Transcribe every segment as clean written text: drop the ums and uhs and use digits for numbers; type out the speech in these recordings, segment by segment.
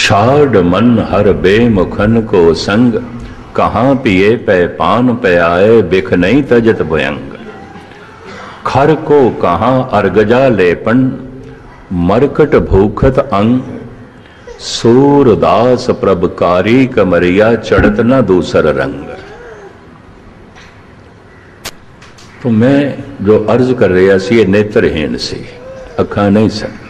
छाड़ मन हर बेमुखन को संग, कहाँ पिए पै पान पे आए, बिख नहीं तजत भयंग। खर को कहाँ अर्गजा लेपन, मरकट भूखत अंग। सूरदास प्रभकारी कमरिया, चढ़त न दूसर रंग। तो मैं जो अर्ज कर रहा सी, नेत्रहीन सी, अखां नहीं सन।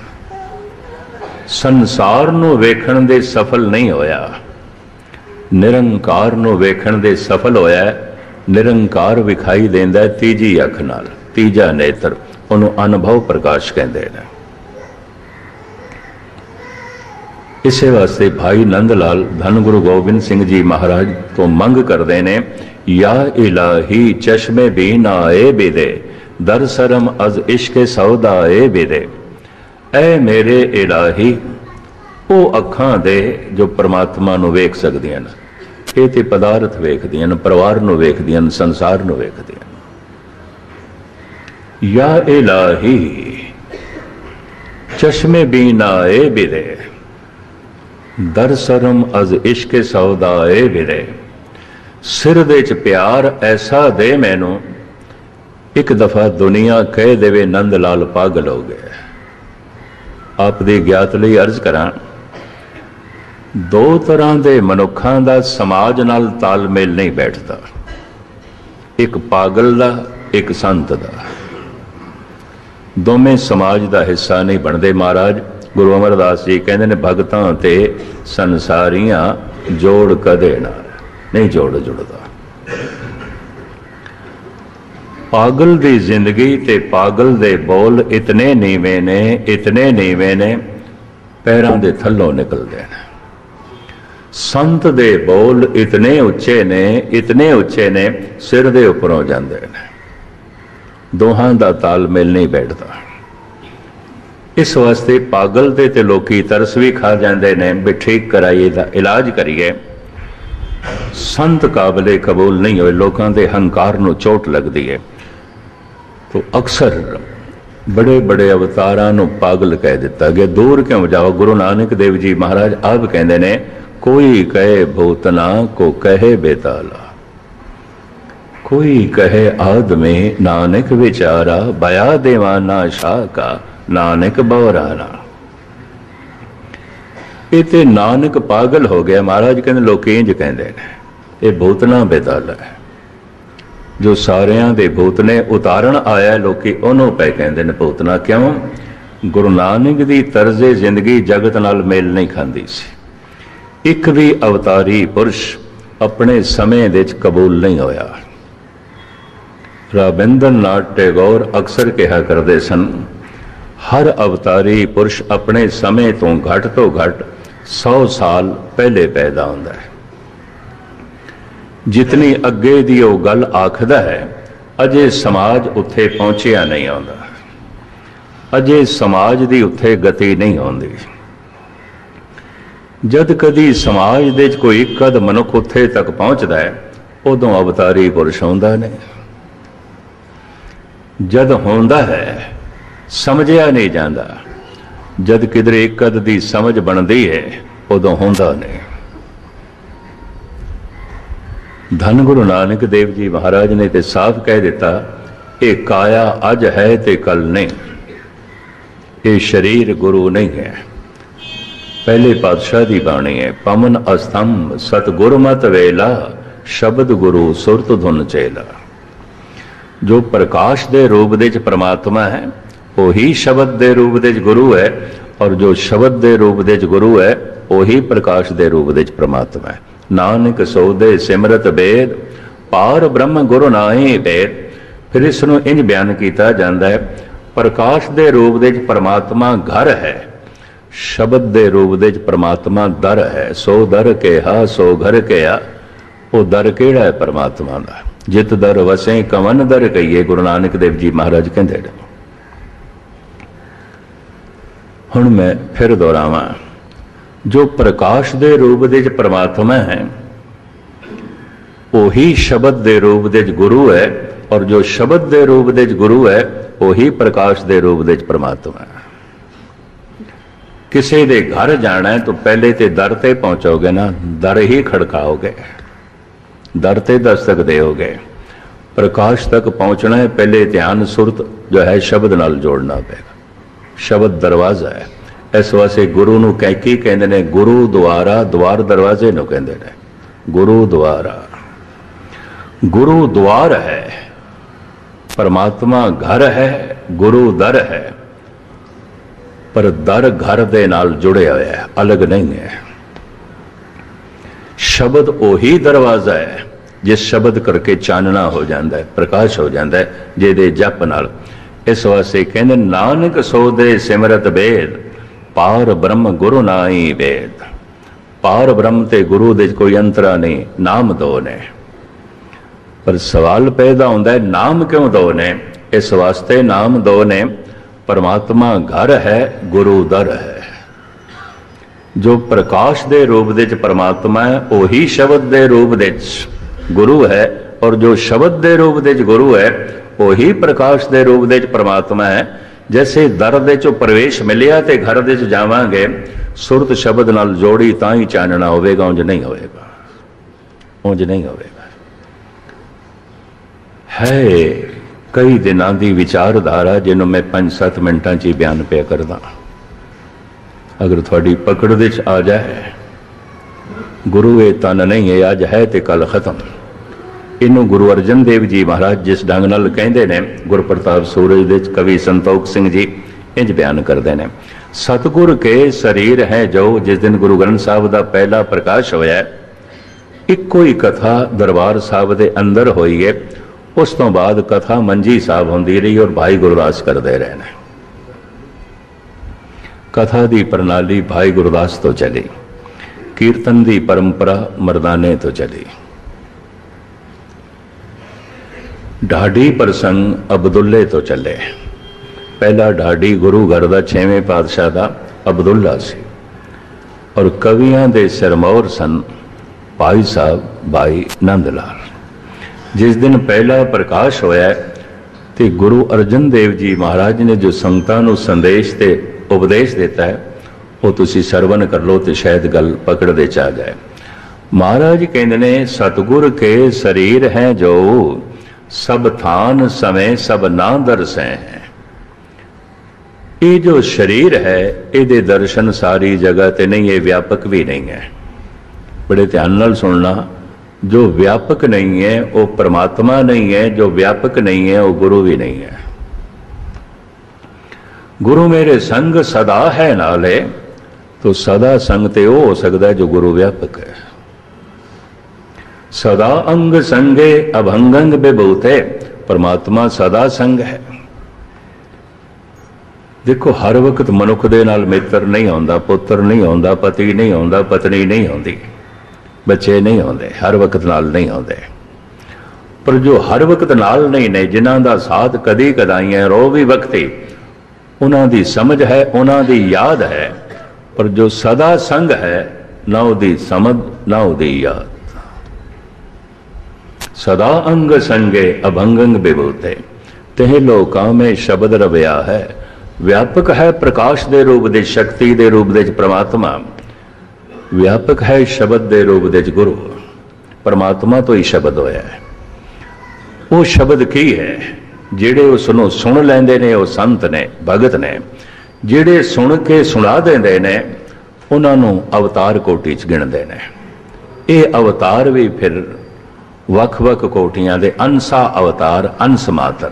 संसार नूं वेखण दे सफल नहीं होया, निरंकार नूं वेखण दे सफल होया। निरंकार विखाई देंदा है तीजी अख नाल, तीजा नेत्र, उन्हों अनुभव प्रकाश कहते हैं। इसे वास्ते भाई नंद लाल धन गुरु गोबिंद सिंह जी महाराज तो मंग करते हैं, या इलाही चश्मे भी ना ए बिदे, दर सरम अज इश्क सौदा ए बिदे। ऐ मेरे इलाही, वो अखां दे जो परमात्मा नूं वेख सकदियां ने, ये ते पदार्थ वेखदियां ने, परिवार नूं वेखदियां ने, संसार नूं वेखदियां ने। या इलाही चश्मे भी ना ए बिदे, दर सरम अज इश्क सौदा ए बिदे। सिर दे च प्यार ऐसा दे मैनू, एक दफा दुनिया कह देवे नंद लाल पागल हो गया। आप दी ज्ञात लई अर्ज करा, दो तरह के मनुखों का समाज नाल तालमेल नहीं बैठता, एक पागल दा, एक संत दा। दोवें समाज का हिस्सा नहीं बनते। महाराज गुरु अमरदास जी कहते ने, भगतां ते संसारियां जोड़ कदे ना नहीं जोड़ जुड़दा। पागल दी जिंदगी ते पागल दे बोल इतने नीवे ने, इतने नीवे ने, पैरों दे थल्लों निकलते हैं। संत दे बोल इतने उच्चे ने, इतने उच्चे ने, सिर दे उपरों जाते हैं। दोहां दा तालमेल नहीं बैठता। इस वास्ते पागल दे ते लोकी तरस भी खा जाते हैं भी ठीक कराइए, इलाज करिए। संत काबले कबूल नहीं होए, लोगों के हंकार नूं चोट लगती है। तो अक्सर बड़े बड़े अवतारां नूं पागल कह दिता गया। दूर क्यों जाओ। गुरु नानक देव जी महाराज आप कहते ने, कोई कहे भूतना को कहे बेताला, कोई कहे आदमी नानक विचारा, बया देवाना शाह का नानक बौराना। इते नानक पागल हो गया। महाराज कहते लोग इंज कहते हैं, ये भूतना बेताला है। जो सारियां दे भूत ने उतारण आया, लोग उन्होंने पे कहते हैं भूतना। क्यों? गुरु नानक दी तर्जे जिंदगी जगत नाल मेल नहीं खाती सी। एक भी अवतारी पुरुष अपने समय दे कबूल नहीं होया। रविंद्र नाथ टैगोर अक्सर कहा करते सन, हर अवतारी पुरुष अपने समय तो घट 100 साल पहले पैदा होता है। जितनी अगे दी वो गल आखदा है, अजे समाज उत्थे पहुंचिया नहीं आता, अजे समाज दी उत्थे गति नहीं आती। जद कदी समाज दे कोई एक कद मनुख उत्थे तक पहुंचता है, उदों अवतारी पुरुष आउंदा नहीं। जद होंदा है समझिया नहीं जाता, जद किधर एक कद की समझ बनती है, उदों होंदा नहीं। धन गुरु नानक देव जी महाराज ने तो साफ कह दिता, ये काया अज है ते कल नहीं, ये शरीर गुरु नहीं है। पहले पातशाह की बाणी है, पवन अस्तंभ सतगुर मत वेला, शब्द गुरु सुरत धुन चेला। जो प्रकाश दे रूप दे परमात्मा है, वही शब्द दे रूप दे गुरु है, और जो शब्द दे रूप दे गुरु है, वही प्रकाश दे रूप दे परमात्मा है। नानक सौदे सिमरत बेद, पार ब्रह्म गुरु नाहि भेद। फिर इसनों इंज बयान किया जाता है, प्रकाश दे रूप दे परमात्मा घर है, शब्द दे रूप दे परमात्मा दर है। सो दर कहा सो घर कहा, वो दर केड़ा है परमात्मा का। जित दर वसे कवन दर कहिए, गुरु नानक देव जी महाराज कहते हैं। हुण मैं फिर दोहरावां, जो प्रकाश दे रूप दे परमात्मा है, वही शब्द दे रूप दे गुरु है, और जो शब्द दे रूप दे गुरु है, वही प्रकाश दे रूप दे परमात्मा है। किसी दे घर जाना है तो पहले तो दर ते पहुंचोगे ना, दर ही खड़काओगे, दर ते दस्तक दोगे। प्रकाश तक पहुंचना है, पहले ध्यान सुरत जो है शब्द नाल जोड़ना पेगा। शब्द दरवाजा है। इस वास्ते गुरु नूं की कहंदे ने, गुरु द्वारा, द्वार दरवाजे नूं कहंदे ने, गुरु द्वारा। गुरु द्वार है, परमात्मा घर है, गुरु दर है, पर दर घर दे नाल जुड़े हुए है, अलग नहीं है। शब्द ओही दरवाजा है जिस शब्द करके चानना हो जाता है, प्रकाश हो जाता है, जिहदे जप नाल। इस वास्ते कहंदे नानक सो दे सिमरत बेद, पार ब्रह्म गुरु नाई वेद। पार ब्रह्म ते गुरु दे कोई अंतरा नहीं, नाम दो ने। पर सवाल पैदा होता है, नाम क्यों दो ने? इस वास्ते नाम दो ने, परमात्मा घर है, गुरु दर है। जो प्रकाश दे रूप दे परमात्मा है, वही शब्द दे रूप दे गुरु है, और जो शब्द दे रूप दे गुरु है, वही प्रकाश दे रूप दे परमात्मा है। जैसे दर दे चो प्रवेश मिलिया ते घर दे च जावांगे, सुरत शब्द नाल जोड़ी तां ही चानना होवेगा, उंज नहीं होवेगा, उंज नहीं होवेगा। है कई दिनों की विचारधारा जिन्हों मैं 5-7 मिनटां च बयान पे करदा। अगर थोड़ी पकड़ दे च आ जाए, गुरु ये तन नहीं है, अज है तो कल खत्म। इनू गुरु अर्जन देव जी महाराज जिस ढंग नाल कहंदे ने, गुरप्रताप सूरज दे कवि संतोख सिंह जी इंज बयान करते हैं, सतगुर के शरीर है जो। जिस दिन गुरु ग्रंथ साहब का पहला प्रकाश होया, इको ही कथा दरबार साहब के अंदर हुई है। उस तो बाद कथा मंजी साहब होंदी रही और भाई गुरदास करते रहे ने। कथा की प्रणाली भाई गुरदास तो चली, कीर्तन की परंपरा मरदाने तो चली। ढाडी प्रसंग अब्दुल्ले तो चले। पहला ढाडी गुरु घर का 6वें पातशाह का अब्दुल्ला सी, और कवियां दे सिरमौर सन भाई साहब भाई नंद लाल। जिस दिन पहला प्रकाश होया तो गुरु अर्जन देव जी महाराज ने जो संगतां नूं संदेश ते उपदेश देता है, वो तुसी सरवण कर लो तो शायद गल पकड़ दे चा जाए। महाराज कहते ने, सतगुर के शरीर हैं जो, सब थान समय सब ना दरसे हैं। ये जो शरीर है, ये दर्शन सारी जगह ते नहीं है, व्यापक भी नहीं है। बड़े ध्यान नाल सुनना, जो व्यापक नहीं है वो परमात्मा नहीं है, जो व्यापक नहीं है वो गुरु भी नहीं है। गुरु मेरे संग सदा है नाले, तो सदा संग ते वो हो सकता है जो गुरु व्यापक है। सदा अंग संगे अभंगंग बेबूते, परमात्मा सदा संग है। देखो हर वक्त मनुख दे नाल मित्र नहीं होंदा, पुत्र नहीं होंदा, पति नहीं होंदा, पत्नी नहीं होंदी, बच्चे नहीं होंदे, हर वक्त नाल नहीं होंदे। पर जो हर वक्त नाल नहीं ने, जिन्हां दा साथ कदी कदाई है, रो भी वक्ती, उन्हां दी समझ है, उन्हां दी याद है। पर जो सदा संग है, ना उदी समझ ना उदी याद। सदा अंग संगे अभंगंग बेबूते, तेह लोकां में शब्द रविया है। व्यापक है प्रकाश दे रूप दे, शक्ति दे रूप दे परमात्मा, व्यापक है शब्द दे रूप दे गुरु। परमात्मा तो ही शब्द होया है। वो शब्द की है, जेड़े उसनों सुन लेंदे ने, वो संत ने, भगत ने। जेड़े सुन के सुना देंदे ने, उन्होंने अवतार कोटि च गिणदे ने। ये अवतार भी फिर वख-वख कोटियां दे, अंसा अवतार, अंश मात्र।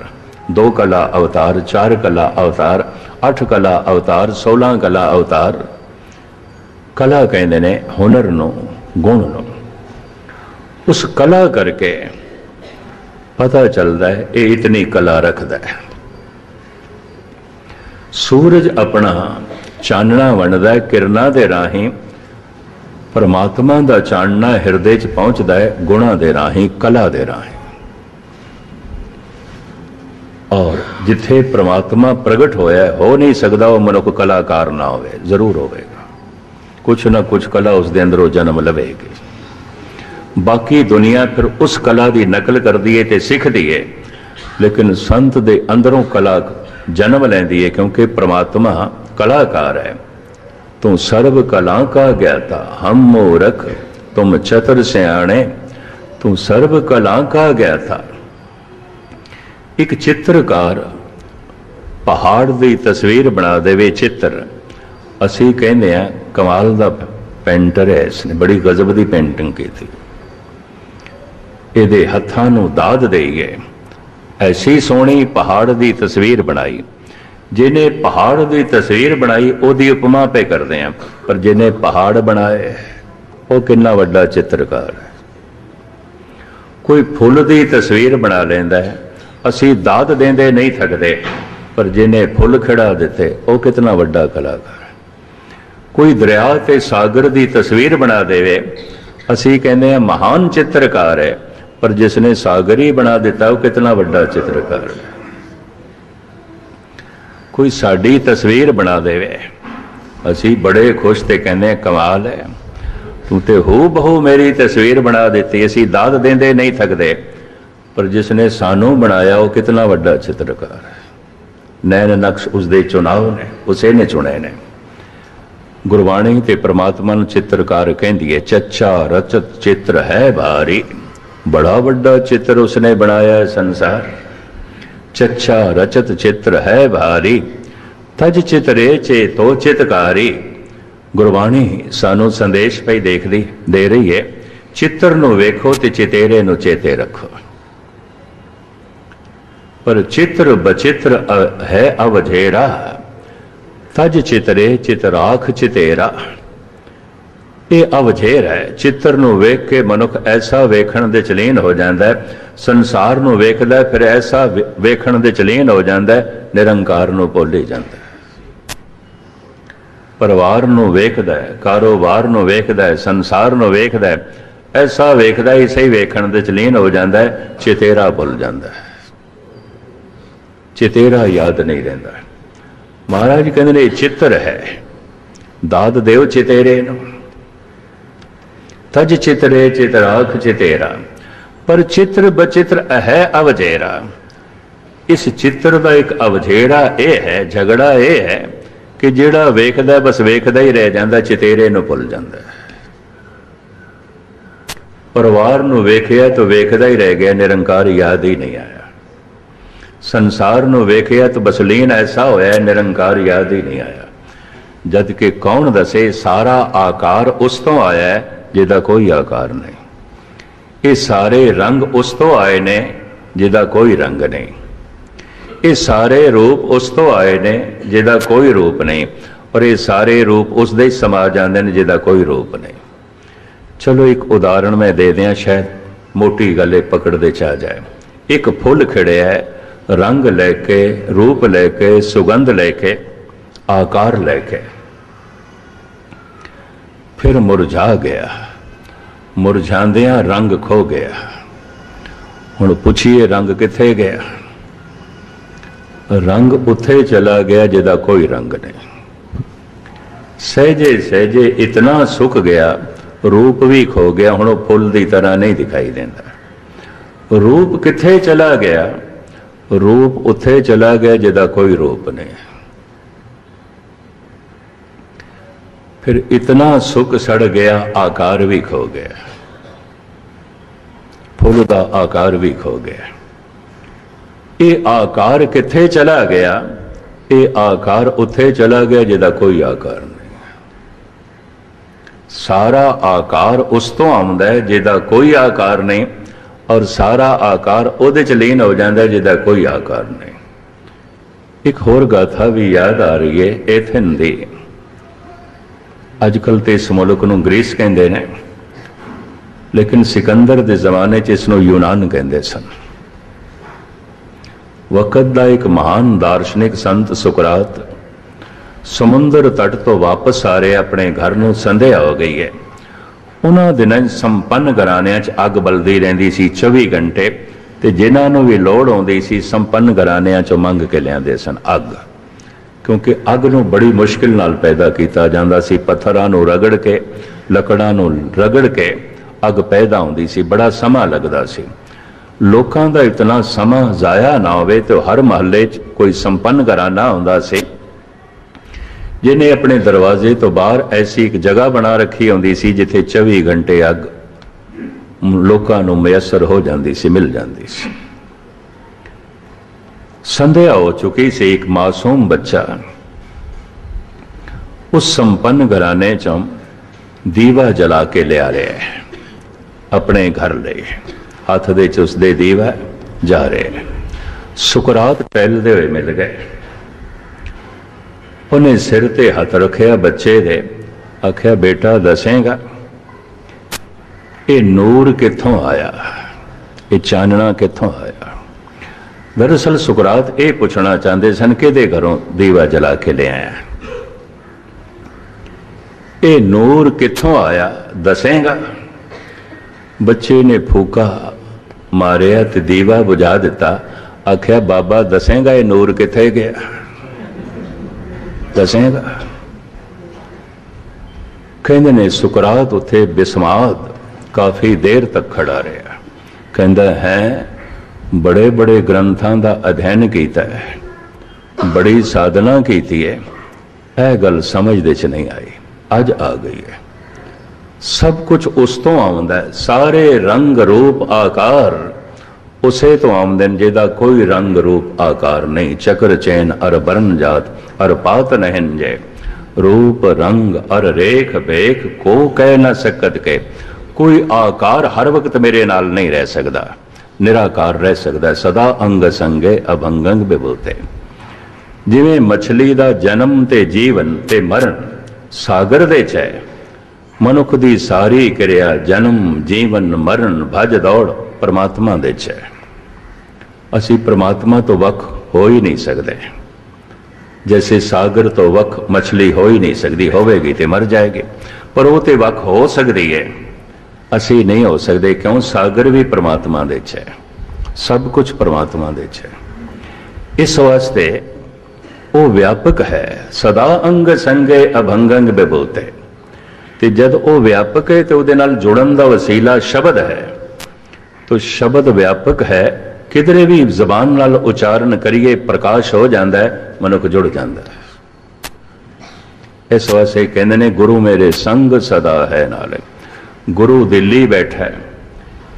2 कला अवतार, 4 कला अवतार, 8 कला अवतार, 16 कला अवतार। कला कहते ने हुनर नो, गुण नो। उस कला करके पता चलता है ये इतनी कला रखता है। सूरज अपना चानना वंडदा है किरणा दे राही, परमात्मा दा चानना हिरदे च पहुंचता है गुणा दे राही, कला दे राही। और जिथे परमात्मा प्रगट होया, हो नहीं सकता वो मनुख कलाकार ना होवे, जरूर होवेगा। कुछ ना कुछ कला उसके अंदरों जन्म लवेगी। बाकी दुनिया फिर उस कला की नकल करती है तो सीखती है, लेकिन संत दे अंदरों कला जन्म लैंदी है, क्योंकि परमात्मा कलाकार है। तू सर्व कला का ज्ञाता, हम मूरख तुम चतुर सियाणे, तू सर्व कला का ज्ञाता। एक चित्रकार पहाड़ की तस्वीर बना देवे चित्र, असी कहते हैं कमाल का पेंटर है, इसने बड़ी गजब की पेंटिंग की थी, ये हत्थां नूं दाद देईए, ऐसी सोहनी पहाड़ की तस्वीर बनाई। जिन्हें पहाड़ की तस्वीर बनाई उसकी उपमा पे करते हैं, पर जिन्हें पहाड़ बनाए वो कितना वड्डा चित्रकार है। कोई फुल की तस्वीर बना लेंदा है, असी दाद देंदे नहीं थकते, पर जिन्हें फुल खिड़ा दिते वो कितना वड्डा कलाकार है। कोई दरिया ते सागर की तस्वीर बना देवे, असी कहते हैं महान चित्रकार है, पर जिसने सागर ही बना दिता वो कितना वड्डा चित्रकार है। कोई साड़ी तस्वीर बना देवे, असी बड़े खुश ते कहते हैं कमाल है, तू तो हू बहू मेरी तस्वीर बना देती, असी दाद देंदे नहीं थकते, पर जिसने सानू बनाया वो कितना वड्डा चित्रकार है। नैन नक्श उसके चुनाव ने, उसे ने चुने ने। गुरबाणी ते परमात्मा नूं चित्रकार कहंदी है, चच्चा रचत चित्र है भारी, बड़ा वड्डा चित्र उसने बनाया है संसार। चच्चा रचत चित्र है भारी, तज चितरे चेतो चितकारी। गुरबाणी सानू संदेश पई दे रही है, चित्र नूं वेखो ते चितेरे नूं चेते रखो। पर चित्र बचित्र है अवझेरा, तज चितरे चितराख चितेरा। ये अवझेर है, चित्र नूं वेख के मनुख ऐसा वेखण दे चलीन हो जाता है, संसार नूं वेखदा फिर ऐसा वेखण दे चलीन हो जाता है, निरंकार नूं भुल ही जाता है। परिवार नूं वेखदा है, कारोबार नूं वेखदा है, संसार नूं वेखदा है, ऐसा वेखदा ही सही वेखण दे चलीन हो जाता है, चितेरा भुल जाता है, चितेरा याद नहीं रहता। महाराज कहते ने चित्र है, दाद देव चितेरे नूं, तज चितरे चितराख चितेरा। पर चित्र बचित्र है अवझेरा, इस चित्र का एक अवझेरा यह है, झगड़ा यह है कि जिहड़ा वेखदा बस वेखदा ही रह जाता, चितेरे नूं भुल जाता है। परिवार नूं वेखिया तो वेखदा ही रह गया, निरंकार याद ही नहीं आया। संसार नूं वेखिया तो बस लीन ऐसा होया, निरंकार याद ही नहीं आया। जद कि कौन दसे सारा आकार उस तो आया है जिहदा कोई आकार नहीं, ये सारे रंग उस तो आए ने जिहदा कोई रंग नहीं, ये सारे रूप उस तो आए ने जिहदा कोई रूप नहीं, और ये सारे रूप उस दे समा जाते हैं जिहदा कोई रूप नहीं। चलो एक उदाहरण मैं दे दिया, शायद मोटी गल पकड़ते चा जाए। एक फुल खिड़िया है, रंग लेके, रूप लेके, सुगंध लेके, आकार लेके, फिर मुरझा गया, मुरझांदियां रंग खो गया। हुण पुछिए रंग किथे गया? रंग उथे चला गया जिहदा कोई रंग नहीं। सहजे सहजे इतना सुख गया, रूप भी खो गया, हुण फुल की तरह नहीं दिखाई देता। रूप किथे चला गया? रूप उथे चला गया जिहदा कोई रूप नहीं। फिर इतना सुख सड़ गया, आकार भी खो गया, फुल का आकार भी खो गया। ये आकार किथे चला गया? ये आकार उथे चला गया जिहदा कोई आकार नहीं। सारा आकार उस तो आउंदा है जिहदा कोई आकार नहीं, और सारा आकार उहदे च लीन हो जाता है जिहदा कोई आकार नहीं। एक होर गाथा भी याद आ रही है एथेन दी। अजकल तो इस मुल्क नूं ग्रीस कहते हैं, लेकिन सिकंदर के जमाने च इसनूं यूनान कहते सन। वक़्त का एक महान दार्शनिक संत सुकरात समुंदर तट तो वापस आ रहे, अपने घर नूं संध्या हो गई है। उन्हां दिनां संपन्न घरानिਆਂ च अग बलदी रहिंदी सी 24 घंटे, ते जिन्हां नूं भी लोड़ आउंदी सी संपन्न घरानिਆਂ चों मंग के लिआंदे सन अग, क्योंकि अग नूं बड़ी मुश्किल नाल पैदा किया जाता सी। पत्थरां नूं रगड़ के, लकड़ां नूं रगड़ के अग पैदा होंदी सी, बड़ा समा लगदा सी। लोकां दा इतना समा जाया ना होवे तो हर महल्ले च कोई संपन्न घराना हुंदा सी जिन्हें अपने दरवाजे तो बाहर ऐसी एक जगह बना रखी होंदी सी जिथे 24 घंटे अग लोगों को मयसर हो जाती सी, मिल जाती सी। संध्या हो चुकी सी, एक मासूम बच्चा उस संपन्न घराने चों दीवा जला के लिया रहा है अपने घर ले, हाथ दे च उसदे दीवा जा रहे। सुकरात टहलते हुए मिल गए, उन्हें सिर ते हाथ रखिया बच्चे दे, आख्या बेटा दसेगा ये नूर कित्थों आया, ये चानना कित्थों आया। दरअसल सुकरात ये पूछना चाहते सन कि घरों दीवा जला के ले आया, ये नूर कित्थों आया दसेगा। बच्चे ने फूका मारिया ते दीवा बुझा दिता, आख्या बाबा दसेगा ये नूर किथे गया, दसेगा। कहते ने सुकरात उत्थे बिस्माद काफी देर तक खड़ा रहा, कहता है बड़े बड़े ग्रंथों का अध्ययन किया है, बड़ी साधना की है, यह गल समझ दे च नहीं आई, अज आ गई है। सब कुछ उस तो आउंदा है, सारे रंग रूप आकार उसे तो आमदे जिहदा कोई रंग रूप आकार नहीं। चक्र चैन अर बरन जात अर पात नहन जय, रूप रंग अर रेख बेख को कह न सकत के। कोई आकार हर वक्त मेरे नाल नहीं रह सकता, निराकार रह सकता है, सदा अंग संगे अभंगंग बिबोते। जिवें मछली दा जन्म ते जीवन ते मरण सागर दे च है, मनुख दी सारी क्रिया जन्म जीवन मरण भज दौड़ परमात्मा दे च है। असी परमात्मा तो वख हो ही नहीं सकते, जैसे सागर तो वख मछली हो ही नहीं सकती, होवेगी तो मर जाएगी, पर वो तो वख हो सकती है, असी नहीं हो सकते। क्यों? सागर भी परमात्मा दे च है, सब कुछ परमात्मा दे च है। इस वास्ते वो व्यापक है, सदा अंग संगे अभंगंग बिबोते। ते जद वो व्यापक है तो उहदे नाल जुड़न दा वसीला शब्द है, तो शब्द व्यापक है, किधरे भी जबान नाल उच्चारण करिए प्रकाश हो जाता है, मनुख जुड़ जाता है। इस वास्ते कहते ने गुरु मेरे संग सदा है नाल। गुरु दिल्ली बैठा है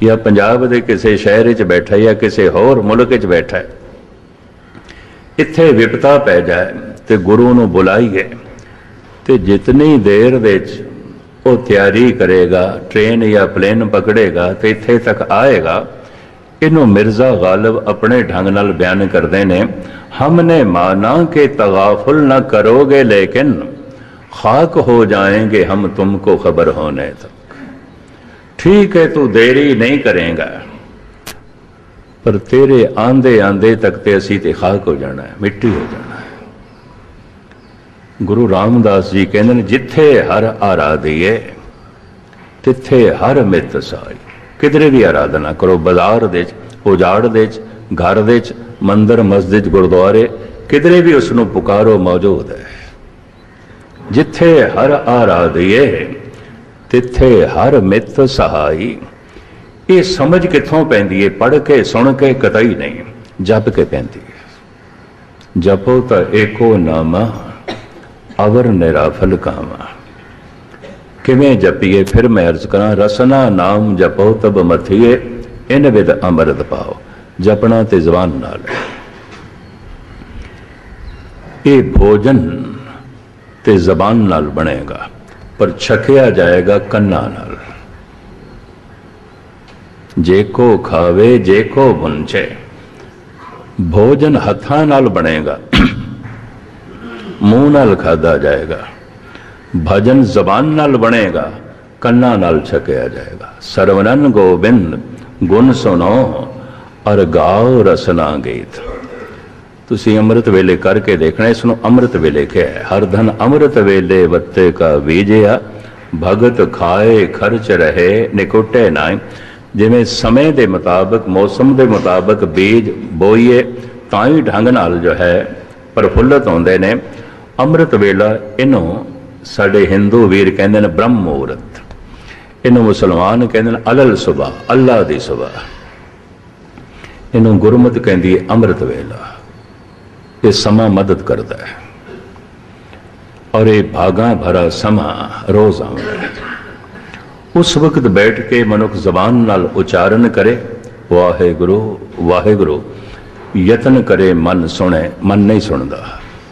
या पंजाब के किसी शहर च बैठा है या किसी होर मुल्क च बैठा है, इत्थे विपता पै जाए तो गुरु नूं बुलाइए, तो जितनी देर दे वो तैयारी करेगा, ट्रेन या प्लेन पकड़ेगा तो इत्थे तक आएगा। इनू मिर्जा गालिब अपने ढंग नाल बयान करते हैं, हमने माना कि तगाफुल न करोगे लेकिन खाक हो जाएंगे हम तुमको खबर होने तक। ठीक है तू देरी नहीं करेगा, पर तेरे आंदे आंदे तक ते असी ते खाक हो जाना है, मिट्टी हो जाना है। गुरु रामदास जी कहते हैं, जिथे हर आराधिए तिथे हर मित साई। किधरे भी आराधना करो, बाजार दे उजाड़ दे घर दे मंदिर मस्जिद गुरुद्वारे, किधरे भी उसनों पुकारो मौजूद है। जिथे हर आराधिए तिथे हर मित सहाई। ये समझ कितों पैंदी है? पढ़ के सुन के कतई नहीं, जप के पैंदी है। जपो तो एको नामा अवर निराफल कामा। किवें जपीए? फिर मैं अर्ज करा, रसना नाम जपो तब मथिए इन विद अमृत पाओ। जपना ते जबान नाल है। ये भोजन ते जबान नाल बनेगा, पर छकिया जाएगा कन्ना नाल। जेको खावे जेको बुंचे। भोजन हथा नाल बनेगा, मुंह नाल खादा जाएगा। भजन जबान नाल बनेगा, कन्ना नाल छकिया जाएगा। सरवणन गोबिंद गुण सुनो और गाओ रसना गीत। तुसी अमृत वेले करके देखना, इसनों अमृत वेले क्या है? हर धन अमृत वेले वत्ते का बीजिया, भगत खाए खर्च रहे निकुटे नाई। जिमें समय के मुताबिक मौसम के मुताबिक बीज बोईए तां ही ढंग नाल जो है प्रफुल्लित होंदे ने। अमृत वेला इनू साडे हिंदू वीर कहते हैं ब्रह्म मुहूर्त, इनू मुसलमान कहते हैं अलल सुबह, अल्लाह दी सुबह। इनू गुरमत कहती है अमृत वेला। ये समा मदद करता है। और ये भागा भरा समा रोज आउंदा है। उस वक्त बैठ के मनुख जबान नाल उचारण करे वाहेगुरु वाहेगुरु, यतन करे मन सुने, मन नहीं सुनता।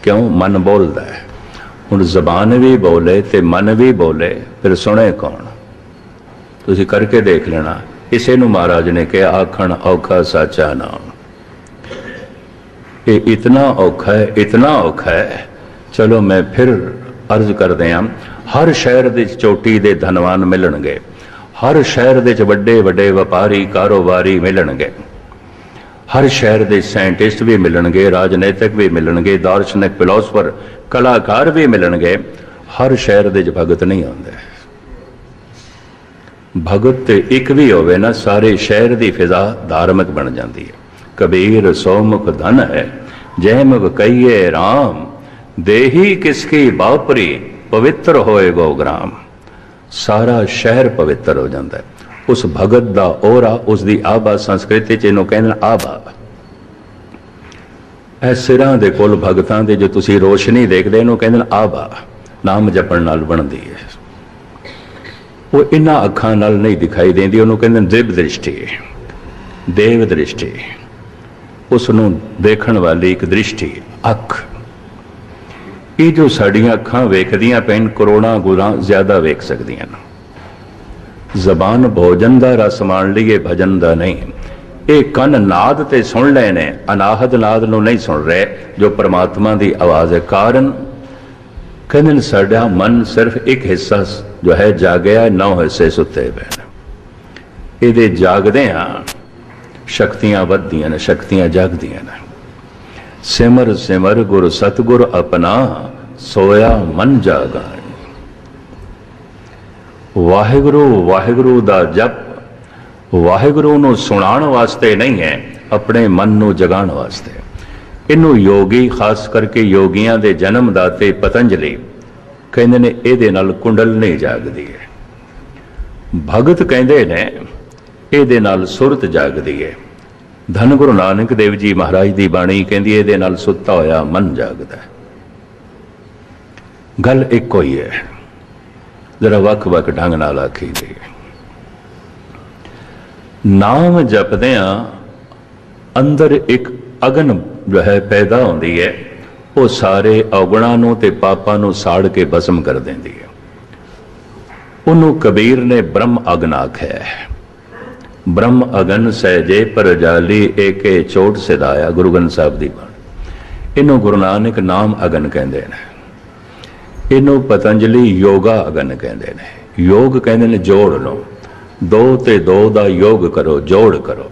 क्यों? मन बोलता है। हुण जबान भी बोले ते मन भी बोले, फिर सुने कौन? तुसीं करके देख लेना। इसे नूं महाराज ने कहा आखण औखा साचा नाम। ये इतना औखा है, इतना औखा है। चलो मैं फिर अर्ज कर दियां, हर शहर दे चोटी दे धनवान मिलणगे, हर शहर दे वड्डे वड्डे व्यापारी कारोबारी मिलणगे, हर शहर दे साइंटिस्ट भी मिलणगे, राजनीतिक भी मिलणगे, दार्शनिक फिलोसफर कलाकार भी मिलणगे। हर शहर दे भगत नहीं आउंदे। भगत ते एक भी होवे ना, सारे शहर दी फिजा धार्मिक बन जाती है। कबीर सौमुख धन है जय मुख कहिए राम, देही किसकी बापरी पवित्र होए गो ग्राम। सारा शहर पवित्र हो जाता है उस भगत दा ओरा, उसकी आभा। संस्कृति च इहनूं कहंदे आभा। ए सिरां दे कोल भगतां दे जो तुसीं रोशनी देखदे, इहनूं कहंदे आभा। नाम जपण नाल बनदी है। वो इन्हां अखां नाल नहीं दिखाई देंदी, उहनूं कहंदे दिव्य दृष्टि, देव दृष्टि। उसनूं देखण वाली एक दृष्टि, अख। ये जो साड़ियां अखां वेखदियां पैन, करोड़ां गुणा ज्यादा वेख सकदियां। जबान भोजन दा रस मान लईए, भजन दा नहीं। ये कन नाद ते सुन ले ने, अनाहद नाद नूं नहीं सुन रहे जो परमात्मा दी आवाज है। कारण कहते साडा मन सिर्फ एक हिस्सा जो है जागया, 9 हिस्से सुते पे। ये जागदियां शक्तियां वधदियां ने, शक्तियां जागदियां ने। सिमर सिमर गुर सतगुर अपना, सोया मन जागा। वाहिगुरु वाहिगुरु दा जप वाहिगुरु नूं सुनाण वास्ते नहीं है, अपने मन नूं जगाण वास्ते। इनू योगी, खास करके योगियां दे जन्मदाते पतंजलि कहंदे ने इहदे नाल कुंडलनी जागदी है। भगत कहंदे ने इहदे नाल सुरत जागदी है। धन गुरु नानक देव जी महाराज दी बाणी कहंदी इहदे नाल सुत्ता होया मन जागदा है। गल इक्को ही है, जरा वख वख ढंग नाल आखी गई। नाम जपदियां अंदर एक अगन जो है पैदा होती है, वो सारे अवगुणा नूं ते पापां नूं साड़ के भस्म कर देंदी है। उन्हों कबीर ने ब्रह्म अगन आख्या है। ब्रह्म अगन सहजे पर जाली एके चोट सिधाया, गुरु ग्रंथ साहब दी बाणी। इनू गुरु नानक नाम अगन कहंदे ने। इनू पतंजलि योगा अगन कहंदे ने। योग कहंदे ने जोड़ लो, 2 ते 2 दा योग करो, जोड़ करो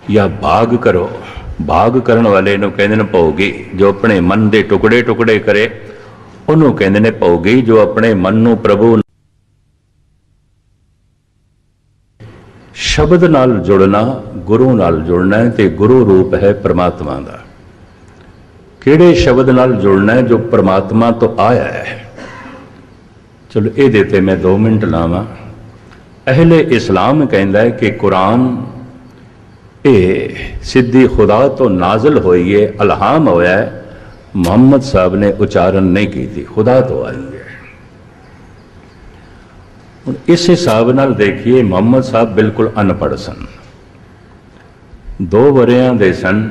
या भाग करो। भाग करने वाले नूं कहंदे ने भोगी। जो अपने मन दे टुकड़े टुकड़े करे उन्हों कहंदे ने भोगी। जो अपने मन नूं प्रभु शब्द नाल जुड़ना, गुरु नाल जुड़ना है, ते गुरु रूप है परमात्मा दा। किहड़े शब्द नाल जुड़ना है? जो परमात्मा तो आया है। चलो ये ते मैं 2 मिनट लावां। अहले इस्लाम कहंदा है कि कुरान ये सिद्धि खुदा तो नाजल होई है, अलहाम होया है। मोहम्मद साहब ने उच्चारण नहीं की थी, खुदा तो आई है। इस हिसाब नाल देखिए, मोहम्मद साहब बिल्कुल अनपढ़ सन। 2 वरियां दे सन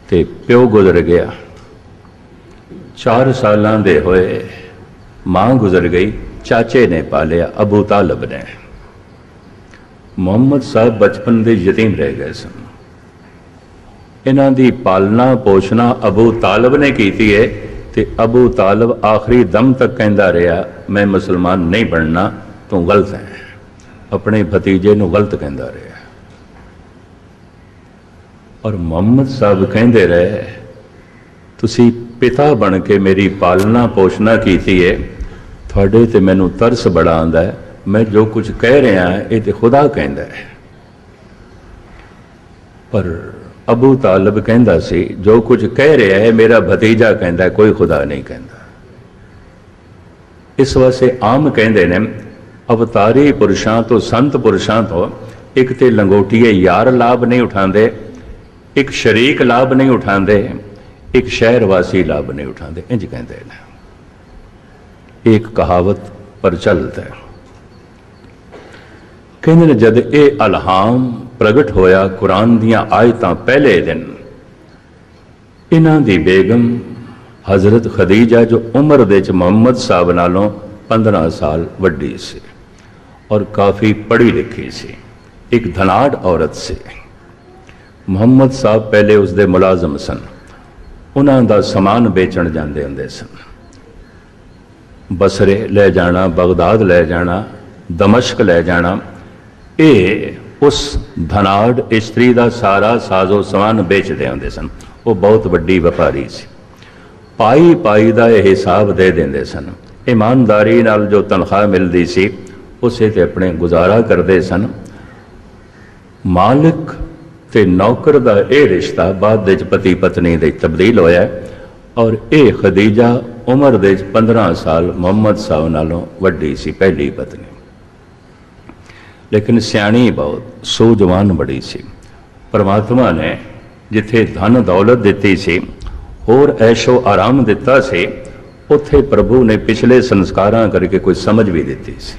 ते प्यो गुजर गया। 4 सालां दे होए मां गुजर गई। चाचे ने पालिया, अबू तालब ने। मोहम्मद साहब बचपन दे यतीम रह गए सन। इन्हां दी पालना पोषना अबू तालब ने की है। ते अबू तालब आखिरी दम तक कहता रहा, मैं मुसलमान नहीं बनना, तू गलत है। अपने भतीजे नूं गलत कहता रहा। और मोहम्मद साहब कहते रहे, तुसी पिता बन के मेरी पालना पोषना की है, थोड़े ते मैनू तरस बड़ा आंदा है। मैं जो कुछ कह रहा है ये तो खुदा कहता है। पर अबू तालब कहता सी, जो कुछ कह रहा है मेरा भतीजा कहता है, कोई खुदा नहीं कहता। इस वास्ते आम कहते ने अवतारी पुरुषों तो, संत पुरुषों तो एक तो लंगोटिए यार लाभ नहीं उठाते, एक शरीक लाभ नहीं उठाते, एक शहर वासी लाभ नहीं उठाते, इंज कहते हैं। एक कहावत प्रचलित है, कहते ने जद ये अलहाम प्रगट होया कुरान दियां आयतां पहले दिन, इन्हां दी बेगम हजरत खदीजा जो उम्र दे च मुहम्मद साहब नालों 15 साल वड्डी सी और काफ़ी पढ़ी लिखी सी, एक धनाढ़ औरत से। मुहम्मद साहब पहले उसके मुलाजम सन, उन्हों का समान बेचण जाते होंगे सन। बसरे ले जाना, बगदाद ले जाना, दमश्क ले जाना, ये उस धनाढ़ इस्त्री का सारा साजो समान बेचते होंगे सन। वो बहुत वड्डी व्यापारी सी, पाई पाई का यह हिसाब दे देंगे सन। ईमानदारी नाल जो तनख्वाह मिलती सी उसे ते अपने गुजारा करते सन। मालिक ते नौकर का यह रिश्ता बाद पति पत्नी दे तब्दील होया और ये खदीजा उम्र दे 15 साल मुहम्मद साहब नालों वड्डी सी, पहली पत्नी। लेकिन सियाणी बहुत, सूझवान बड़ी सी। परमात्मा ने जिथे धन दौलत दी सी, होर ऐशो आराम दिता सी, उत्थे प्रभु ने पिछले संस्कारां करके कोई समझ भी दी सी।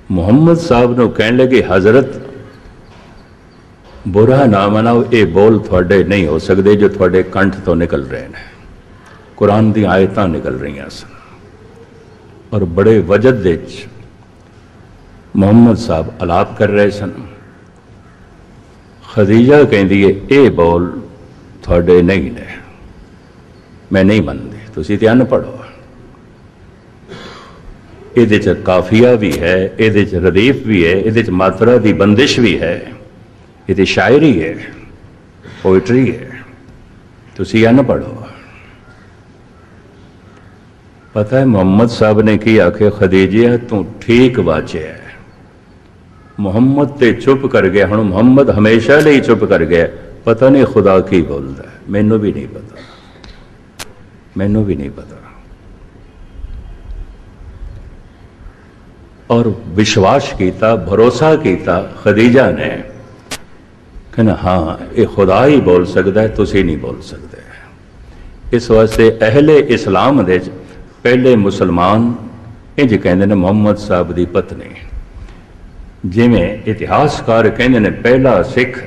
मुहम्मद साहब को कहने लगे, हजरत बुरा ना मनाओ, ये बोल थोड़े नहीं हो सकते जो थोड़े कंठ तो निकल रहे हैं। कुरान दी आयतां निकल रही सन और बड़े वजद दे मुहम्मद साहब अलाप कर रहे सन। खदीजा कहती है, ये बोल थोड़े नहीं ने, मैं नहीं मनती, तुसीं ते अनपढ़ हो। ये काफिया भी है, ये रदीफ भी है, ये मात्रा की बंदिश भी है, ये शायरी है, पोइट्री है, तुसीं अनपढ़ हो। पता है मुहम्मद साहब ने की आखे, खदीजिया तू ठीक वाचे है। मुहम्मद ते चुप कर गया, हुण मुहम्मद हमेशा लिए चुप कर गया। पता नहीं खुदा की बोलता है, मैनू भी नहीं पता, मैनू भी नहीं पता। और विश्वास किया, भरोसा किया खदीजा ने, कहना हाँ ये खुदा ही बोल सकता है, तुसीं नहीं बोल सकते। इस वास्ते अहले इस्लाम दे पहले मुसलमान इंज कहते हैं मुहम्मद साहब की पत्नी। जिमें इतिहासकार कहते हैं पहला सिख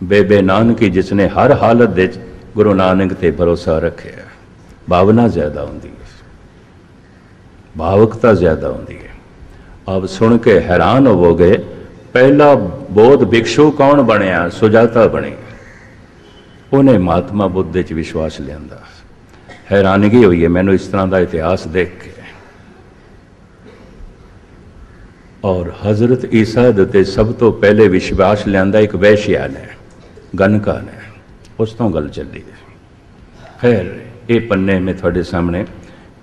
बेबे नानकी, जिसने हर हालत दे गुरु नानक ते भरोसा रखे। भावना ज्यादा होंगी, भावुकता ज्यादा होंगी है। आप सुन के हैरान होवोगे, पहला बौद्ध भिक्षु कौन बनया? सुजाता बनी। उन्हें महात्मा बुद्ध च विश्वास लिया। हैरानगी हुई है मैनू इस तरह का इतिहास देख के। और हजरत ईसा दे सब तो पहले विश्वास लिया एक वैश्या ने, गनका ने, उस तो गल चली। खैर ये पन्ने में थोड़े सामने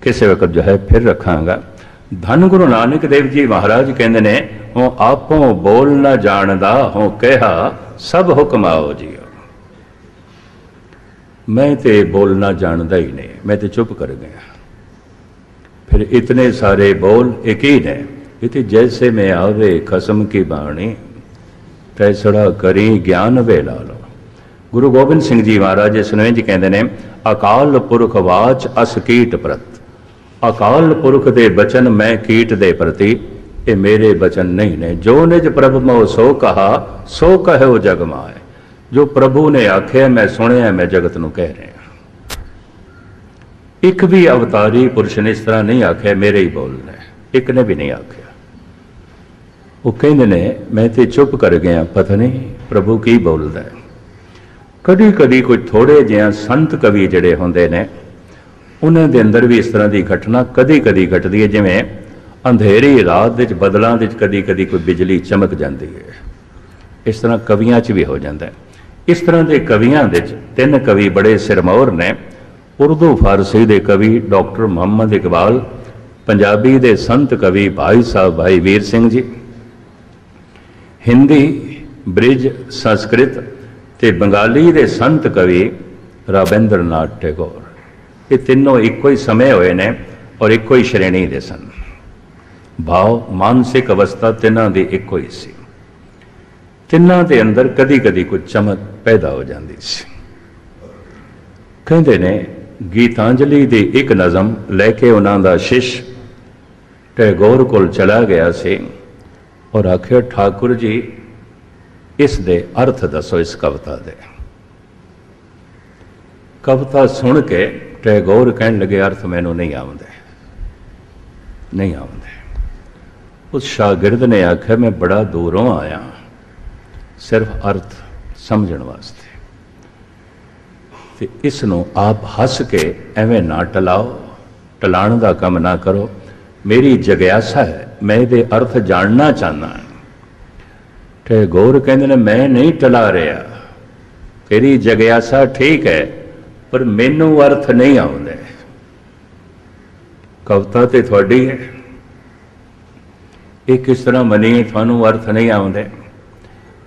किसी वक्त जो है फिर रखांगा। धन गुरु नानक देव जी महाराज कहते ने, हों आपों बोल न जानदा, हों कहा सब हुक्म आओ जी। मैं तो बोलना जानता ही नहीं, मैं तो चुप कर गया। फिर इतने सारे बोल एक ही ने, इतने जैसे में आवे खसम की बाणी, तैसड़ा करी ज्ञान वे ला लो। गुरु गोबिंद सिंह जी महाराज इस जी कहते हैं, अकाल पुरख वाच अस कीट प्रत। अकाल पुरख दे बचन मैं कीट दे प्रति, ये मेरे बचन नहीं ने। जो निज प्रभु मोह सो कहा, सो कहो जग माए। जो प्रभु ने आख्या मैं सुनिया, मैं जगत नूं कह रहा। एक भी अवतारी पुरुष ने इस तरह नहीं आख्या मेरे ही बोलना, एक ने भी नहीं आख्या। वो कहते ने मैं तो चुप कर गया, पता नहीं प्रभु की बोलता है। कभी कभी कोई थोड़े जिहा संत कवि जड़े होंदे ने, उन्होंने अंदर भी इस तरह की घटना कदी कदी घटती है। जिमें अंधेरी रात विच बदलों विच कदी कदी कोई बिजली चमक जाती है। इस तरह कवियां च भी हो जाता है। इस तरह के कवियां दे तीन कवि बड़े सिरमौर ने। उर्दू फारसी के कवि डॉक्टर मुहम्मद इकबाल, पंजाबी के संत कवि भाई साहब भाई वीर सिंह जी, हिंदी ब्रिज संस्कृत ते बंगाली के संत कवि राबेंद्र नाथ टैगोर, ये तीनों एको ही समय हुए ने और एको ही श्रेणी के सन। भाव मानसिक अवस्था तिन्हां दी एको ही सी। तिन्हां दे अंदर कदी कदी कोई चमक पैदा हो जाती सी। कहते ने गीतांजलि की एक नज़म लैके उन्हों का शिष्य टैगोर कोल चला गया से और आखिर ठाकुर जी इस दे अर्थ दसो, इस कविता दे। कविता सुन के टैगोर कहन लगे अर्थ मैनू नहीं आउंदे, नहीं आउंदे। उस शागिर्द ने आख्या मैं बड़ा दूरों आया सिर्फ अर्थ समझण वास्ते, ते इसनों आप हस के एवें ना टलाओ, टलाण का काम ना करो। मेरी जग्यासा है, मैं ये अर्थ जानना चाहना है। टैगोर कहते ने मैं नहीं टला रहा, तेरी जग्यासा ठीक है पर मैनू अर्थ नहीं आउंदे। कविता तो थोड़ी है, ये किस तरह मनी थानू अर्थ नहीं आउंदे।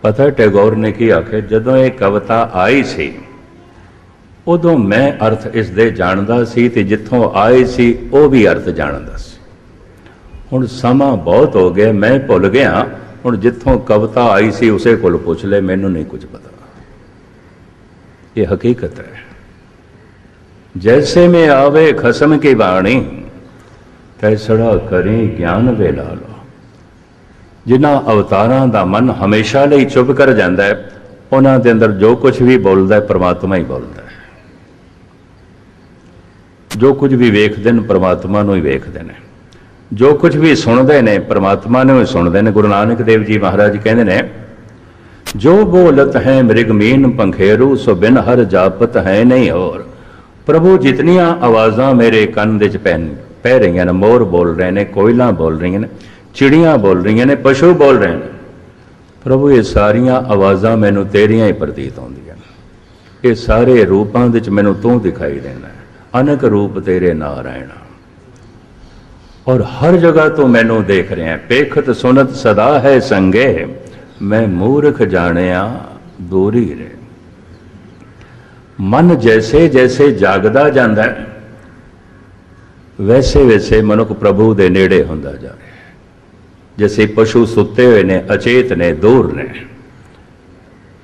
पता टैगोर ने की आखे, जदों ये कविता आई सी उदों मैं अर्थ इस दे जानदा सी ते जिथों आए सी वो भी अर्थ जानदा सी। हुण समा बहुत हो गया, मैं भुल गया, हुण जिथों कविता आई सी उसे कोल पुछ ले, मैनू नहीं कुछ पता। ये हकीकत है। जैसे में आवे खसम की बाणी, तैसड़ा करें ज्ञान वे लालो। जिन्हां अवतारां दा मन हमेशा लई चुप कर जांदा है, उन्हां दे अंदर जो कुछ भी बोलदा है परमात्मा ही बोलदा है। जो कुछ भी वेखदे ने परमात्मा नूं ही वेखदे ने, जो कुछ भी सुनते ने परमात्मा ने ही सुनते हैं। गुरु नानक देव जी महाराज कहते हैं, जो बोलत है मृगमीन पंखेरू, सो बिन हर जापत है नहीं और। प्रभु जितनियां आवाज़ां मेरे कन दे पै रही हैं, मोर बोल रहे हैं, कोयलां बोल रही हैं, चिड़ियां बोल रही हैं, पशु बोल रहे हैं, प्रभु ये सारियां आवाज़ां मैनू तेरियां ही प्रतीत होंदियां। ये सारे रूपां विच मैनू तू दिखाई देना है, अनक रूप तेरे नारायण, और हर जगह तो मैनू देख रहे हैं। पेखत सुनत सदा है संगे, मैं मूर्ख जानिया दूरी रे। मन जैसे जैसे जागदा जांदा है, वैसे वैसे मनुख प्रभु दे नेड़े हुंदा जा रहा है। जैसे पशु सुते हुए ने, अचेत ने, दूर ने,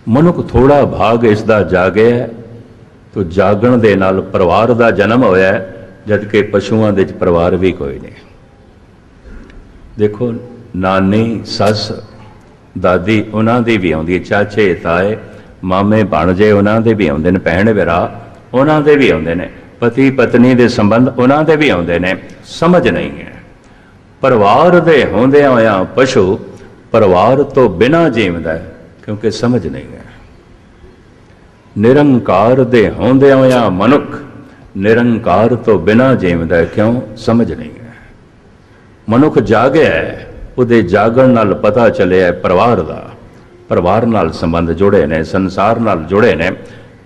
मनुख थोड़ा भाग इसदा जागे है तो जागण दे नाल परिवार दा जन्म होया है, जबकि पशुओं दे परिवार भी कोई नहीं। देखो नानी सस दादी उन्हां दी भी आउंदी, चाचे ताए मामे भाणजे उन्हां दे भी आउंदे ने, भैण भरा उन्हां दे भी आउंदे ने, पति पत्नी दे संबंध उन्हां दे भी आउंदे ने। समझ नहीं है। परिवार दे होंदे होया पशु परिवार तो बिना जीवदा है, क्योंकि समझ नहीं है। निरंकार दे होंदे होया मनुख निरंकार तो बिना जीवदा है, क्यों? समझ नहीं है। मनुख जागे है, उहदे जागण नाल पता चलिया है परिवार दा, परिवार नाल संबंध जुड़े ने, संसार नाल जुड़े ने,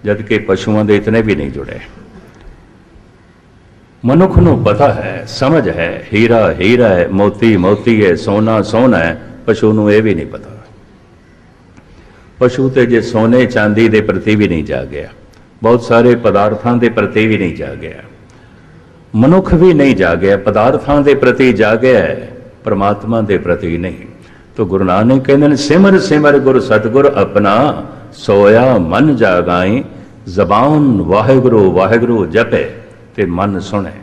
जबकि पशुओं दे इतने भी नहीं जुड़े। मनुख नूं पता है, समझ है, हीरा हीरा है, मोती मोती है, सोना सोना है, पशु नूं ये भी नहीं पता। पशु तो जे सोने चांदी के प्रति भी नहीं जागया, बहुत सारे पदार्थों के प्रति भी नहीं जागया, मनुख भी नहीं जागया, पदार्थों के प्रति जागया है, परमात्मा के प्रति नहीं। तो गुरु नानक कहते हैं, सिमर सिमर गुर सतगुर अपना, सोया मन जागाई, जबान वाहेगुरु वाहेगुरु जपे ते मन सुने।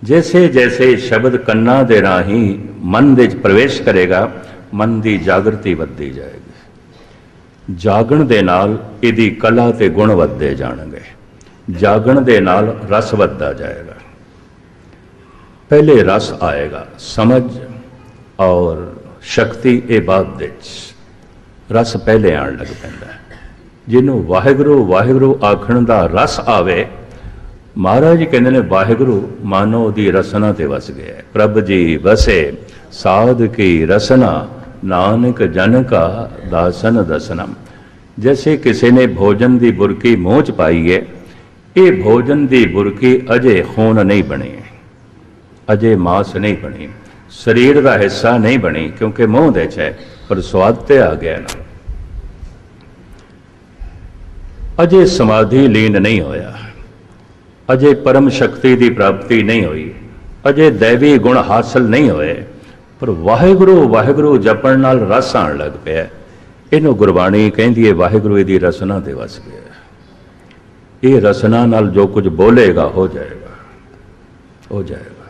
जैसे जैसे शब्द कन्ना दे राही मन दे प्रवेश करेगा, मन की जागृति वधदी जाएगी। जागण दे नाल इहदी कला ते गुण वधदे जाणगे, जागण दे नाल रस वधदा जाएगा। पहले रस आएगा, समझ और शक्ति ये बाद विच, रस पहले आण लग पैंदा। जिन्हों वाहिगुरु वाहिगुरु आखण दा रस आवे, महाराज जी कहते हैं वाहिगुरु मानो दी रसना ते वस गया। प्रभ जी वसे साध की रसना, नानक जन का दासन दसनम। जैसे किसी ने भोजन की बुरकी मूँह च पाई है, ये भोजन की बुरकी अजे खून नहीं बनी, अजे मांस नहीं बनी, शरीर का हिस्सा नहीं बनी, क्योंकि मूँह दे है, पर स्वाद ते आ गया ना। अजे समाधि लीन नहीं होया, अजे परम शक्ति की प्राप्ति नहीं हुई, अजे दैवी गुण हासिल नहीं होए, पर वाहिगुरु वाहिगुरु जपण नाल रस आण लग पिया। इनू गुरबाणी कहती है वाहिगुरु दी रसना ते वस गया। ये रसना नाल जो कुछ बोलेगा हो जाएगा, हो जाएगा।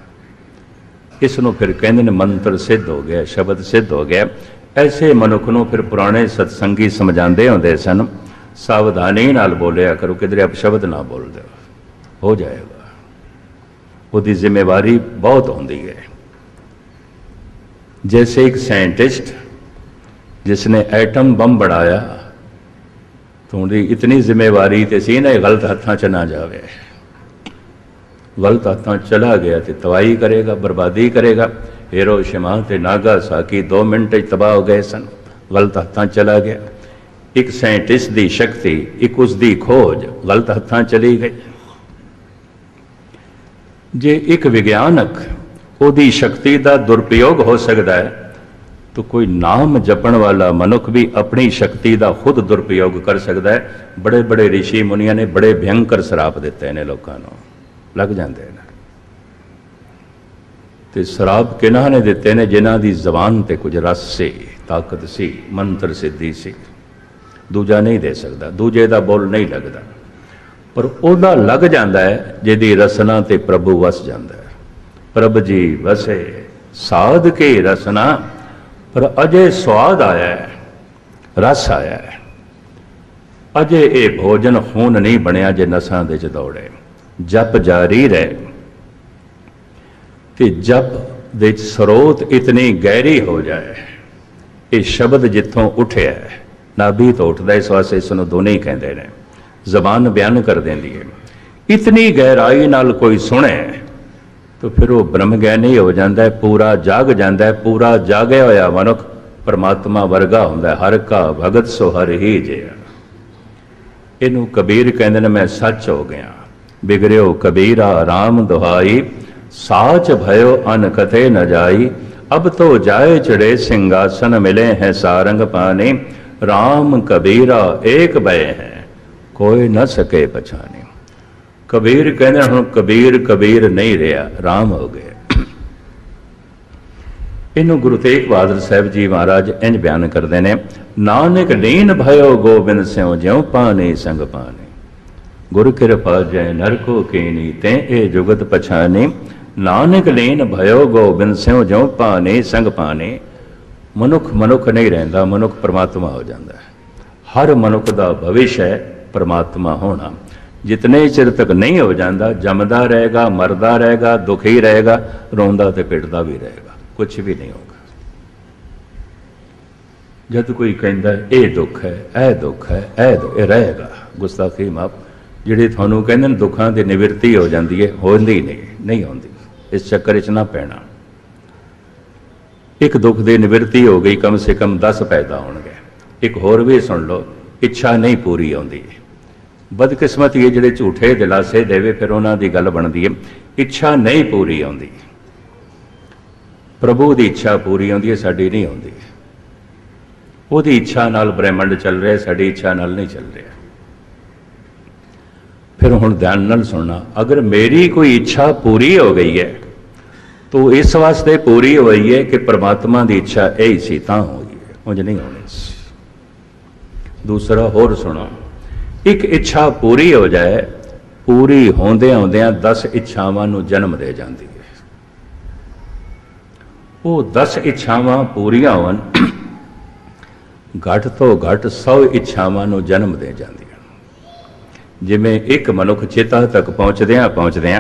इसनों फिर कहते ने मंत्र सिद्ध हो गया, शब्द सिद्ध हो गया। ऐसे मनुख नूं फिर पुराने सत्संगी समझाते होंदे सन, सावधानी नाल बोलिया करो, किधरे अपशब्द ना बोल दो, हो जाएगा। उसकी जिम्मेवारी बहुत होती है। जैसे एक साइंटिस्ट जिसने एटम बम बनाया, तो उनकी इतनी जिम्मेवारी तो सी ना गलत हाथों च ना जाए। गलत हाथों चला गया तो तबाही करेगा, बर्बादी करेगा। हिरोशिमा ते नागासाकी 2 मिनट तबाह हो गए सन, गलत हाथों चला गया। एक साइंटिस्ट की शक्ति, एक उसकी खोज गलत हाथों चली गई। जे एक विज्ञानक उसकी शक्ति का दुरुपयोग हो सकता है, तो कोई नाम जपण वाला मनुख भी अपनी शक्ति का खुद दुरुपयोग कर सकता है। बड़े बड़े ऋषि मुनिया ने बड़े भयंकर श्राप दिते हैं लोगों को, लग जाते हैं। तो श्राप किन्हां ने दिते ने? जिन्हां दी जबान ते कुछ रस सी, ताकत सी, मंत्र सिद्धि सी। दूजा नहीं दे सकता, दूजे का बोल नहीं लगता, पर ओदा लग जाता है जिहदी रसना ते प्रभु वस जाता है। प्रभ जी वसे साध के रसना, पर अजे स्वाद आया है, रस आया है। अजे ये भोजन खून नहीं बनया जे नसां दे च दौड़े। जप जारी रहे कि जप दे स्रोत इतनी गहरी हो जाए, ये शब्द जिथों उठे है, नाभि तो उठता, इस वास्ते इसनों दोनों ही कहते हैं। जबान बयान कर देंदी है। इतनी गहराई नाल कोई सुने तो फिर वो ब्रह्म ज्ञानी हो जाता है, पूरा जाग जाता है। पूरा जागया होया मनुख परमात्मा वर्गा होंदा है। हर का भगत सो हर ही जिया। इनू कबीर कहते हैं, मैं सच हो गया। बिगड़ियो कबीरा राम दुहाई, साच भयो अन कथे न जाई। अब तो जाए चढ़े सिंहासन, मिले हैं सारंग पानी। राम कबीरा एक भय है, कोई न सके पछाने। कबीर कहते हम कबीर कबीर नहीं रहा, राम हो गए। इनू गुरु तेग बहादुर साहब जी महाराज इंज बयान करते हैं, नानक लीन भयो गोबिंद स्यों ज्यों पानी संग पानी। गुरु कृपा जय नरको कीनी, ते ए जुगत पछानी। नानक लीन भयो गोबिंद स्यों ज्यों पानी संग पानी। मनुख मनुख नहीं रहता, मनुख परमात्मा हो जाता है। हर मनुख का भविष्य है परमात्मा होना। जितने चिर तक नहीं हो जाता, जमदा रहेगा, मरदा रहेगा, दुखी रहेगा, रोंदा तो पिटदा भी रहेगा, कुछ भी नहीं होगा। जब कोई कहता है ये दुख है, ए दुख है, ए रहेगा, गुस्ताखी माफ। जिहड़े थानू कहंदे ने दुखों की निवृत्ति हो जाती है, होंदी नहीं होंदी। इस चक्कर च ना पैना। एक दुख की निवृत्ति हो गई, कम से कम 10 पैदा होणगे। एक होर भी सुन लो, इच्छा नहीं पूरी आती। बदकिस्मत ये जिहड़े झूठे दिलासे देवे, फिर उन्हां दी गल बनती है। इच्छा नहीं पूरी आती, प्रभु की इच्छा पूरी आती है, साडी नहीं आती। उसकी इच्छा नाल ब्रह्मंड चल रहा है, साडी इच्छा नाल नहीं चल रहा। फिर हुण ध्यान नाल सुनना, अगर मेरी कोई इच्छा पूरी हो गई है तो इस वास्ते पूरी हुई है कि परमात्मा की इच्छा यही सी तां हुई है, उंज नहीं होनी सी। दूसरा होर सुनो, एक इच्छा पूरी हो जाए, पूरी होंदे होंदे 10 इच्छावां नूं जन्म दे जाती है। वो 10 इच्छावां पूरियां होवन, घट तो घट 100 इच्छावां नूं जन्म दे जाती। जिमें एक मनुख चिता तक पहुँचद्या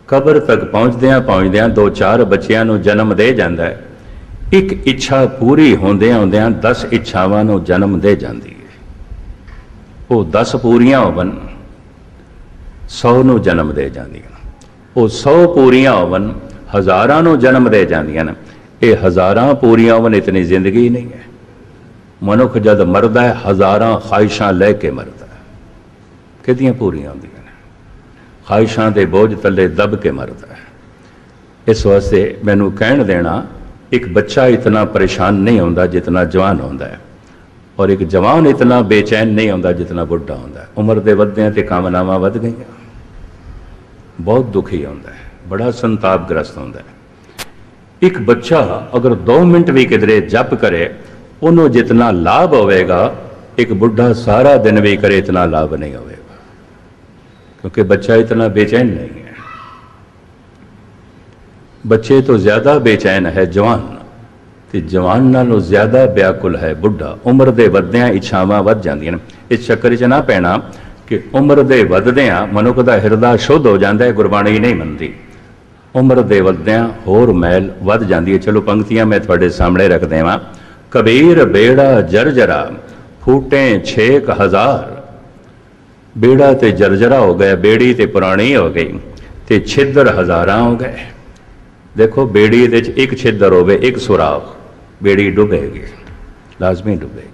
कबर तक पहुँचद्या 2-4 बच्चों को जन्म दे जाता है। एक इच्छा पूरी होंदे होंदे 10 इच्छावां को जन्म दे जाती है। वो 10 पूरियां होवन 100 को जन्म दे जांदियां। वो 100 पूरियां होवन हज़ारां को जन्म दे जांदियां। ये हज़ारां पूरियां होवन, इतनी जिंदगी नहीं है। मनुख जद मरदा है, हज़ारां ख्वाहिशां लैके मरदा है, किदियां पूरियां होंदियां ने? ख्वाहिशां दे बोझ तले दब के मरदा है। इस वास्ते मैनू कहण देना, एक बच्चा इतना परेशान नहीं होता जितना जवान होता है, और एक जवान इतना बेचैन नहीं होता जितना बुढ़ा होता है। उम्र के वधद्या ते कामनावां वध गई, बहुत दुखी होता है, बड़ा संतापग्रस्त होता है। एक बच्चा अगर 2 मिनट भी किधरे जप करे, उन्होंने जितना लाभ होगा, एक बुढ़ा सारा दिन भी करे इतना लाभ नहीं होगा, क्योंकि बच्चा इतना बेचैन नहीं है। बच्चे तो ज़्यादा बेचैन है जवान, तो जवान नालों ज़्यादा व्याकुल है बुढ़ा। उम्र दे वधदियां इच्छावां वध जांदियां ने। इस चक्कर च ना पैना कि उम्र दे वधदियां मनुख दा हिरदा शुद्ध हो जाता है, गुरबाणी नहीं मनती। उम्र दे वधदियां होर मैल वध जाती है। चलो पंक्तियां मैं थोड़े सामने रख देवां। कबीर बेड़ा जर्जरा फूटे 6000। बेड़ा तो जर्जरा हो गया, बेड़ी तो पुरानी हो गई, तो छिद्र हज़ारां हो गए। देखो बेड़ी दे एक छिद्र होवे, एक सुराख, बेड़ी डुबेगी, लाजमी डुबेगी।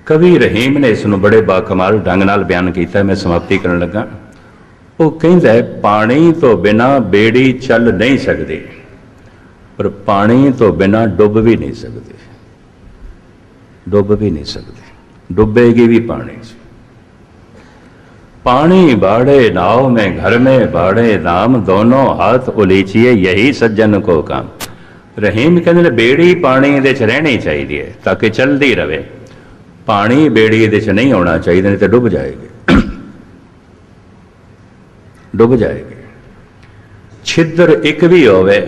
कवि रहीम ने इसनों बड़े बाकमाल ढंग नाल बयान किया। मैं समाप्ति करन लगा। वो कहंदा है पानी तो बिना बेड़ी चल नहीं सकती, पर पानी तो बिना डुब भी नहीं सकती। डुब भी नहीं सकती, डुबेगी भी पानी से। पानी बाढ़े नाव में, घर में बाढ़े दाम, दोनों हाथ उलीचिए यही सज्जन को काम। रहीम कहते बेड़ी पानी दे च रहनी चाहिए ताकि चलती रहे। पानी बेड़ी दे च नहीं होना चाहिए, नहीं तो डुब जाएगी, डुब जाएगी। छिद्र एक भी होवे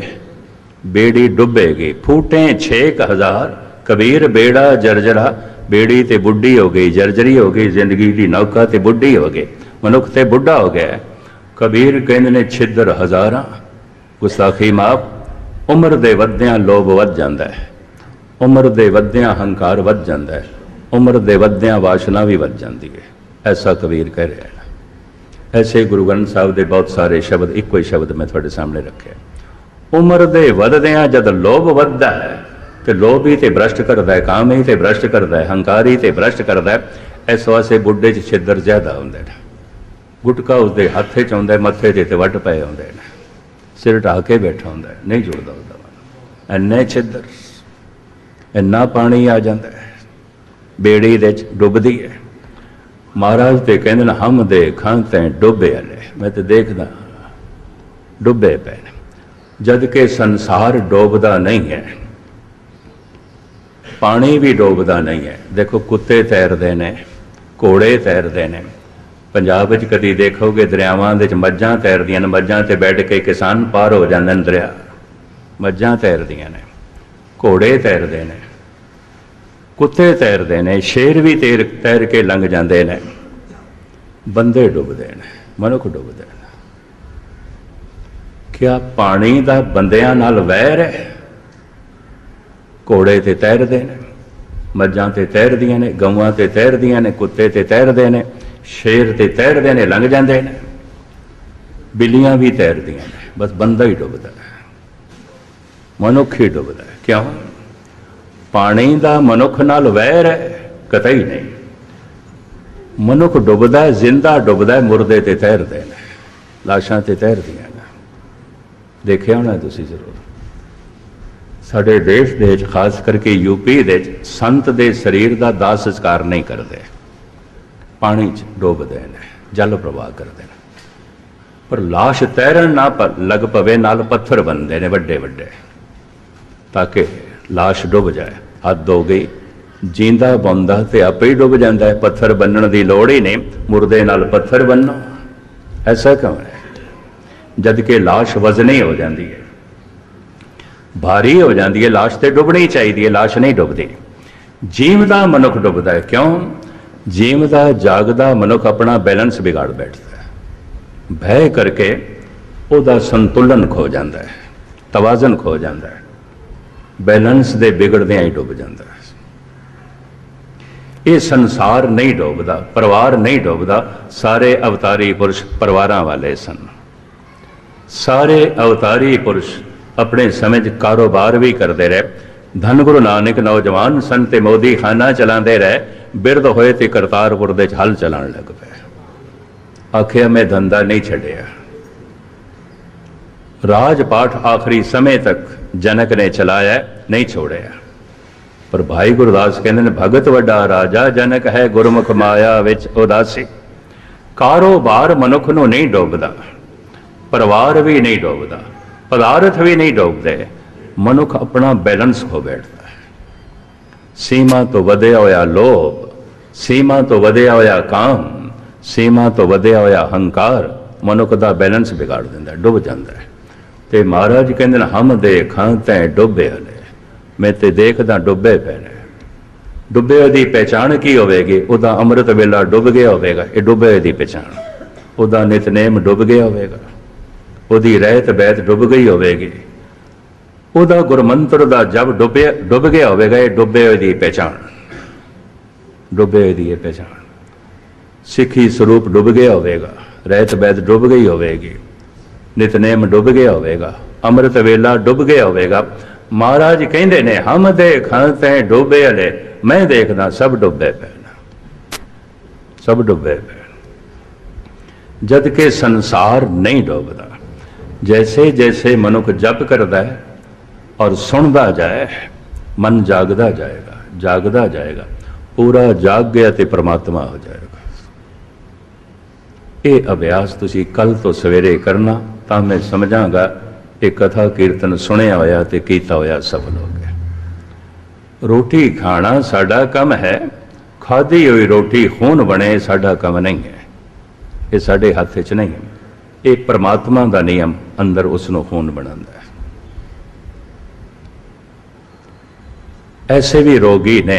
बेड़ी डुबेगी। फूटे 6000। कबीर बेड़ा जर्जरा, बेड़ी ते बुढ़ी हो गई, जर्जरी हो गई जिंदगी की नौका, ते बुढ़ी हो गई, मनुख ते बुढ़ा हो गया। कबीर कहते ने छिद्र हज़ारां। गुस्ताखी माफ। उम्र दे वधदियां लोभ वध जाता है, उम्र दे वधदियां हंकार वध जाता है, उम्र दे वधदियां वासना भी वध जाती है। ऐसा कबीर कह रहा है। ऐसे गुरु ग्रंथ साहब के बहुत सारे शब्द, एक ही शब्द मैं थोड़े सामने रखे। उम्र दे वधदियां जद लोभ वधदा है, तो लोभ ही तो भ्रष्ट करता है, काम ही तो भ्रष्ट करता है, हंकार ही तो भ्रष्ट करता है। इस वास्ते बुढ़े च छिद्र ज्यादा होंगे ने। गुटका उसके हथ च आउंदा, मत्थे ते वट पे आउंदे ने, सिर ढा के बैठा होंदा, नहीं जुड़ता उसका। इन्ने छिद्र, इन्ना पानी आ जाता है, बेड़ी दे डुबदी है। महाराज तो कहते हम दे खांते डुबे वाले, मैं तो देखदा डुबे पे, जद के संसार डोबदा नहीं है, पानी भी डोबदा नहीं है। देखो कुत्ते तैरते हैं, घोड़े तैरते हैं। पंजाब च कभी देखोगे दरियावां दे मझां तैरदियां ने, मझां ते बैठ के किसान पार हो जाते हैं दरिया। मझां तैरदियां ने, घोड़े तैरते हैं, कुत्ते तैरते हैं, शेर भी तैर के लंघ जाते हैं। बंदे डुबदे हैं, मनुख डुबदे हैं। क्या पानी दा बंदियां नाल वैर है? घोड़े ते तैरते हैं, मझां ते तैरदियां ने, गवां ते तैरदियां ने, कुत्ते ते तैरते हैं, शेर ते तैरते हैं, लंघ जाते हैं, बिल्लियां भी तैरदियां ने। बस बंदा ही डुबदा है, मनुख ही डुबदा है। क्यों? पानी दा मनुख नाल वैर है? कतई नहीं। मनुख डुबदा है, जिंदा डुबदा है, मुर्दे ते तैरते हैं, लाशां ते तैरदियां ने। देखिया होना तुसीं जरूर। साडे देश दे खास करके यूपी दे संत दे शरीर का दाह संस्कार नहीं करते, पानी च डुबदे ने, जल प्रवाह करते हैं। पर लाश तैरन ना लग पवे, नाल पत्थर बनते हैं वड्डे वड्डे, ताकि लाश डुब जाए। हद हो गई, जींदा बंदा तो आपे ही डुब जाता है, पत्थर बनने की लोड़ ही नहीं, मुर्दे नाल पत्थर बनना। ऐसा क्यों है? जद के लाश वजनी हो जाती है, भारी हो जाती है, लाश तो डुबनी चाहिए, लाश नहीं डुबती। जीवदा मनुख डुबदा है। क्यों? जीवदा जागदा मनुख अपना बैलेंस बिगाड़ बैठता है, भय करके उसका संतुलन खो जाता है, तवाजन खो जाता है, बैलेंस दे बिगड़दे ही डुब जाता है। ये संसार नहीं डुबदा, परिवार नहीं डुबदा। सारे अवतारी पुरुष परिवारों वाले सन। सारे अवतारी पुरुष अपने समय कारोबार भी करते रहे। धन गुरु नानक नौजवान सन ते मोदी खाना चलाते रहे, बिरध होए ते करतारपुर दे हल चलान लग पे। आखिया मैं धंधा नहीं छड़िया। राजपाठ आखिरी समय तक जनक ने चलाया, नहीं छोड़िया। पर भाई गुरदास कहते हैं भगत वड्डा राजा, जनक है गुरमुख माया विच उदासी। कारोबार मनुख नूं नहीं डोबदा, परिवार भी नहीं डोबदा, पदार्थ भी नहीं डोबते, मनुख अपना बैलेंस खो बैठता है। सीमा तो वधिया होया लोभ, सीमा तो वधिया होया काम, सीमा तो वधिया होया हंकार, मनुख का बैलेंस बिगाड़ दिंदा, डुब जाता है। तो महाराज कहते हैं हम देखा तैं डुबे हले, मैं ते देखदा डुबे पे ने। डुबे की पहचान की होगी? उदा अमृत वेला डुब गया होगा, ये डुबे की पहचान। उदा नितनेम डुब गया होगा, उदी रहत बैत डुब गई होगी, उदा गुरमंत्र का जब डुब गया होगा, ये डुबे की पहचान, डुबे की पहचान। सिखी स्वरूप डुब गया होगा, रहत बैत डुब गई होगी, नितनेम डुब गया होगा, अमृत वेला डुब गया होगा। महाराज कहते ने हम देखा तैं डुबे हले, मैं देखना सब डुबे पे, सब डुबे पे। जद के संसार नहीं डूबता। जैसे जैसे मनुख जप करता है और सुनता जाए, मन जागदा जाएगा, जागदा जाएगा, पूरा जाग गया तो परमात्मा हो जाएगा। ये अभ्यास तुसी कल तो सवेरे करना, तो मैं समझांगा ये कथा कीर्तन सुनिया होया ते कीता होया सफल हो गया। रोटी खाना साडा कम है, खाधी हुई रोटी खून बने साडा कम नहीं है, ये साडे हाथ च नहीं है। ये परमात्मा का नियम, अंदर उसनों खून बनाता है। ऐसे भी रोगी ने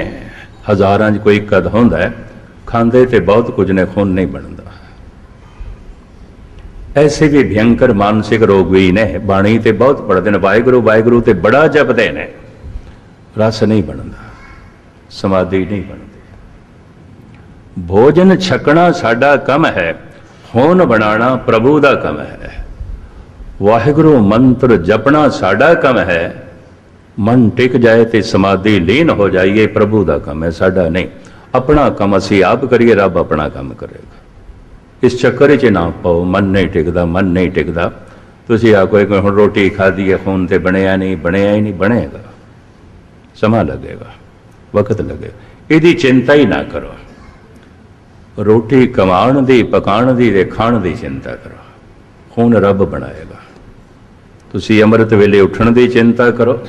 हज़ारां च कोई कद होंदा है, खांदे ते बहुत कुछ ने, खून नहीं बनता। ऐसे भी भयंकर मानसिक रोगी ने बाणी ते बहुत पढ़ते हैं, वाहिगुरू वाहिगुरू ते बड़ा जपते ने, रस नहीं बनता, समाधि नहीं बनती। भोजन छकना साडा कम है, खून बनाना प्रभु का कम है। वाहिगुरू मंत्र जपना साडा कम है, मन टिक जाए तो समाधि लीन हो जाइए, प्रभु का कम है, साडा नहीं। अपना कम असी आप करिए, रब अपना काम करेगा। इस चक्कर च ना पाओ, मन नहीं टिकता, मन नहीं टिकता। तुसी आखो कि हुण रोटी खाधी है, खून ते बनया नहीं, बनया ही नहीं, बनेगा, समा लगेगा, वक्त लगेगा, यदि चिंता ही ना करो। रोटी कमाण दी, पकाण दी ते खाण दी चिंता करो, खून रब बनाएगा। तुसी अमृत वेले उठण दी चिंता करो,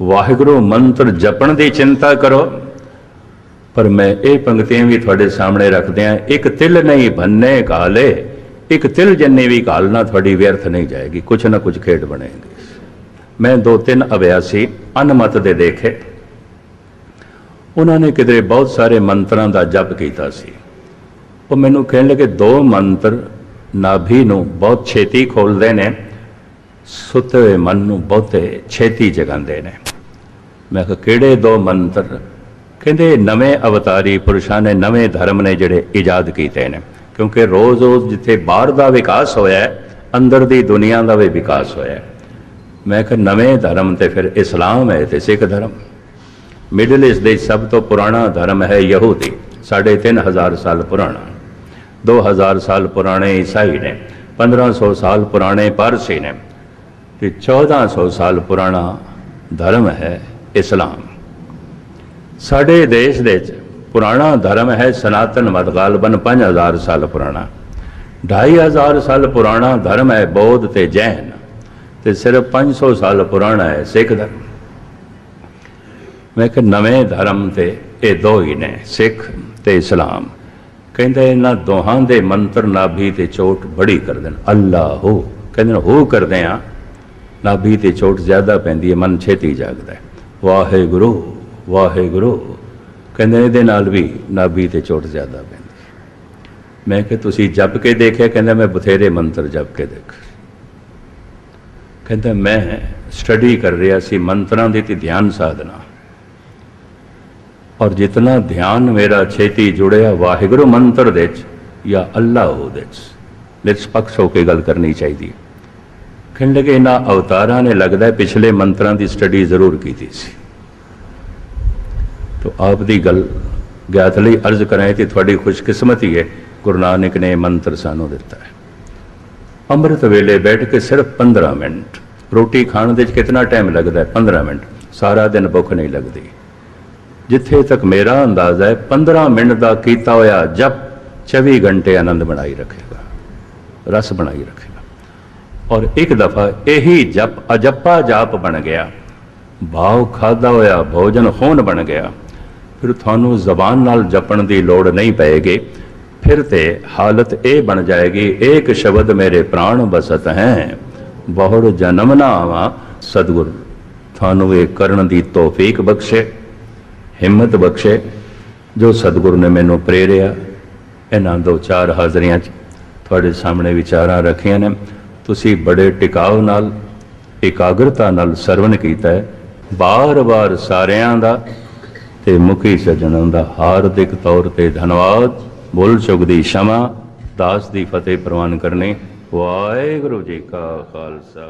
वाहिगुरू मंत्र जपण दी चिंता करो। पर मैं ये पंक्तियां भी थोड़े सामने रख दियां, एक तिल नहीं भन्ने काले, एक तिल जन्नी भी कालना थोड़ी व्यर्थ नहीं जाएगी, कुछ ना कुछ खेड बनेगी। मैं 2-3 अभ्यासी अनमत दे देखे, उन्होंने किधरे बहुत सारे मंत्रों का जप किया सी। वो मैनू कहने लगे 2 मंत्र नाभि नूं बहुत छेती खोलते ने, सुते हुए मन नूं बहुते छेती जगाते ने। मैं कहा किहड़े 2 मंत्र? कहते नवे अवतारी पुरुषों ने, नवे धर्म ने जिहड़े ईजाद किए हैं, क्योंकि रोज़ रोज़ जिथे बाहर का विकास होया है, अंदर की दुनिया का भी विकास होया है। मैं कहा नवे धर्म तो फिर इस्लाम है तो सिख धर्म। मिडल ईस्ट दे सब तो पुराना धर्म है यहूदी, 3500 साल पुराना। 2000 साल पुराने ईसाई ने, 1500 साल पुराने पारसी ने, 1400 साल पुराना धर्म है इस्लाम। साढ़े देश दे पुराना धर्म है सनातन मत, गालबन 5000 साल पुराना। 2500 साल पुराना धर्म है बौद्ध ते जैन, ते सिर्फ 500 साल पुराना है सिख धर्म। मैं कि नवे धर्म ते ये 2 ही ने, सिख ते इस्लाम। कहते इन्हों दोहां दे मंत्र नाभि ते चोट बड़ी कर देन। अल्लाह हो कहते हो करते हैं, नाभि ते चोट ज्यादा पैंदी है, मन छेती जागदा है। वाहेगुरू वाहेगुरू कहते ये नाल भी नाभि ते चोट ज्यादा पैंदी। मैं कि तुसी जप के देखे? कहते मैं बथेरे मंत्र जप के देख। कहते मैं स्टडी कर रहा सी मंत्रों की ध्यान साधना, और जितना ध्यान मेरा छेती जुड़िया वाहिगुरू मंत्र दे या अल्लाह दे, निष्पक्ष होकर गल करनी चाहिए। कहने लगे इन्होंने अवतारा ने लगता है पिछले मंत्रों की स्टडी जरूर की थी। तो आप दी गल ज्ञात लई अर्ज करें तो थोड़ी खुशकिस्मती है, गुरु नानक ने मंत्र सानू दिता है। अमृत वेले बैठ के सिर्फ 15 मिनट, रोटी खाने दे कितना टाइम लगता है? 15 मिनट। सारा दिन भुख नहीं लगती। जिथे तक मेरा अंदाजा है 15 मिनट का किया होया जप 24 घंटे आनंद बनाई रखेगा, रस बनाई रखेगा। और एक दफ़ा यही जप अजप्पा जाप बन गया, भाव खादा होया भोजन खून बन गया, फिर थानू जबान नाल जपण की लोड़ नहीं पैगी। फिर ते हालत ये बन जाएगी, एक शब्द मेरे प्राण बसत हैं, बहुर जन्म ना आवा। सतगुर थानू ये करन दी तौफीक बख्शे, हिम्मत बख्शे, जो सतगुरु ने मैनू प्रेरिया। इन्हां दो चार हाज़रियां थोड़े सामने विचारां रखियां ने, तुसी बड़े टिकाव नाल एकाग्रता नाल सरवण कीता है। बार बार सारियां दा ते मुखी सज्जणां दा हार्दिक तौर ते धन्यवाद। भुल चुक दी क्षमा, दास दी फतेह प्रवान करनी। वाहिगुरू जी का खालसा।